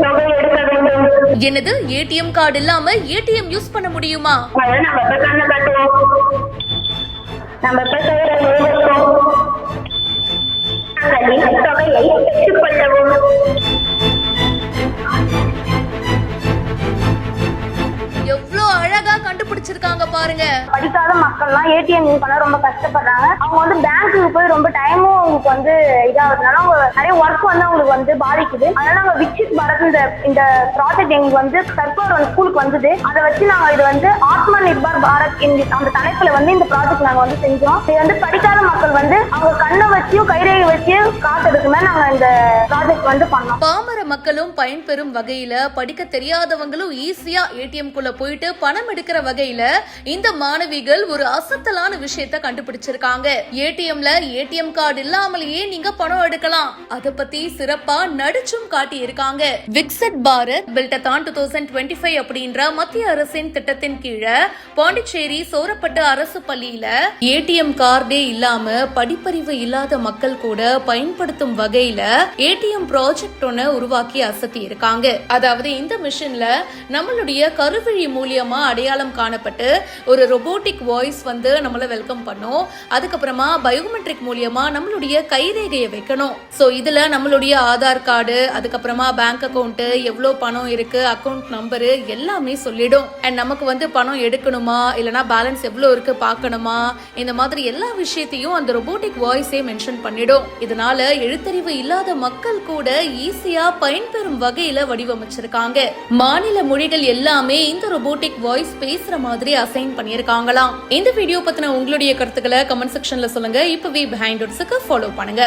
தொகை எடுக்க வேண்டும். என்னது, ஏடிஎம் கார்டு இல்லாம ஏடிஎம் யூஸ் பண்ண முடியுமா? நம்ம கண்ணை கட்டுவோம். நம்ம செய்கிற நேரத்தும் தொகையை பெற்றுக் கொள்ளவும். எவ்வளவு அழகா கண்டுபிடிச்சிருக்காங்க பாருங்க. படிக்காத மக்கள்லாம் ஏடிஎம் யூஸ் பண்ண ரொம்ப கஷ்டப்படுறாங்க. அவங்க பேங்க்குக்கு போய் ரொம்ப டைமும் அவங்களுக்கு இதாகிறதுனால அவங்க நிறைய ஒர்க் அவங்களுக்கு பாதிக்குது. அதனால நாங்க விக்சித் பாரத் இந்த ப்ராஜெக்ட் எங்களுக்கு சர்க்கார் ஸ்கூலுக்கு வந்தது. அதை வச்சு நாங்க இது ஆத்ம நிர்பர் பாரத் அந்த தலைப்புல இந்த ப்ராஜெக்ட் நாங்க செஞ்சோம். இது படிக்காத மக்கள் அவங்க கண்ணை வச்சியும் கைரேகை வச்சியும் காத்துறதுக்குமே நாங்க இந்த ப்ராஜெக்ட் பண்ணோம். பாமர மக்களும் பயன்பெறும் வகையில படிக்க தெரியாதவங்களும் ஈஸியா ஏடிஎம் குள்ள போயிட்டு பணம் எடுக்கிற வகையில இந்த மாணவிகள் ஒரு அசத்தலான விஷயத்தை கண்டுபிடிச்சிருக்காங்க. ஏடிஎம்ல ஏடிஎம் கார்டு இல்லாமலேயே நீங்க பணம் எடுக்கலாம். அத பத்தி சிறப்பா நடிச்சும் காட்டி இருக்காங்க. விக்சித் பாரத் பில்டதான் 2025 அப்படின்ற மத்திய அரசின் திட்டத்தின் கீழே பாண்டிச்சேரி சோரப்பட்டு அரசு பள்ளியில ஏடிஎம் கார்டே இல்லாம படிப்பறிவு இல்லாத மக்கள் கூட பயன்படுத்தும் வகையில ஏடிஎம் ப்ராஜெக்ட் ஒன்னு உருவாக்கி அசத்தி இருக்காங்க. அதாவது இந்த மிஷன்ல நம்மளுடைய கருவிழி மூலியமா அடையாளம் காணப்பட்டு ஒரு ரொபோட்டிக் வாய்ஸ் நம்மள வெல்கம் பண்ணும். அதுக்கப்புறமா பயோமெட்ரிக் மூலியமா நம்மளுடைய கைரேகையை வைக்கணும். சோ இதுல நம்மளுடைய ஆதார் கார்டு, அதுக்கப்புறமா பேங்க் அக்கவுண்ட், எவ்வளவு பணம் இருக்கு, அக்கவுண்ட் நம்பரு எல்லாமே சொல்லிடும். அண்ட் நமக்கு பணம் எடுக்கணுமா இல்லனா பேலன்ஸ் எவ்வளவு இருக்கு பார்க்கணுமா, இந்த மாதிரி எல்லா விஷயத்தையும் அந்த ரொபோட்டிக் வாய்ஸே மென்ஷன் பண்ணிடும். இதனால எழுத்தறிவு இல்லாத மக்கள் கூட ஈஸியா பயன்பெறும் வகையில வடிவமைச்சிருக்காங்க. மாநில மொழிகள் எல்லாமே இந்த ரொபோட்டிக் வாய்ஸ் பேசுற மாதிரி அசைன் பண்ணிருக்காங்களாம். இந்த வீடியோ பத்தின உங்களுடைய கருத்துக்களை கமெண்ட் செக்ஷன்ல சொல்லுங்க. இப்பவே பிஹைண்ட் ஃபாலோ பண்ணுங்க.